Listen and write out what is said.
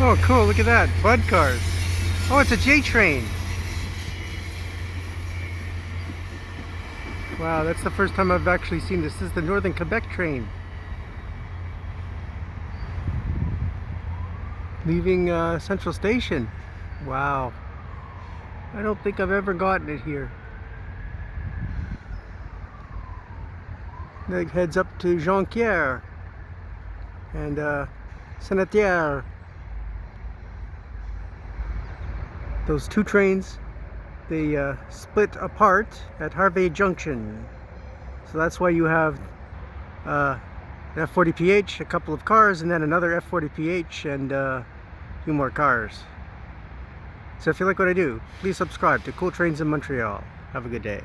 Oh, cool. Look at that. Bud cars. Oh, it's a J train. Wow, that's the first time I've actually seen this. This is the Northern Quebec train. Leaving Central Station. Wow. I don't think I've ever gotten it here. It heads up to Jonquere and Senetiere. Those two trains, they split apart at Harvey Junction. So that's why you have an F40PH, a couple of cars, and then another F40PH and a few more cars. So if you like what I do, please subscribe to Cool Trains in Montreal. Have a good day.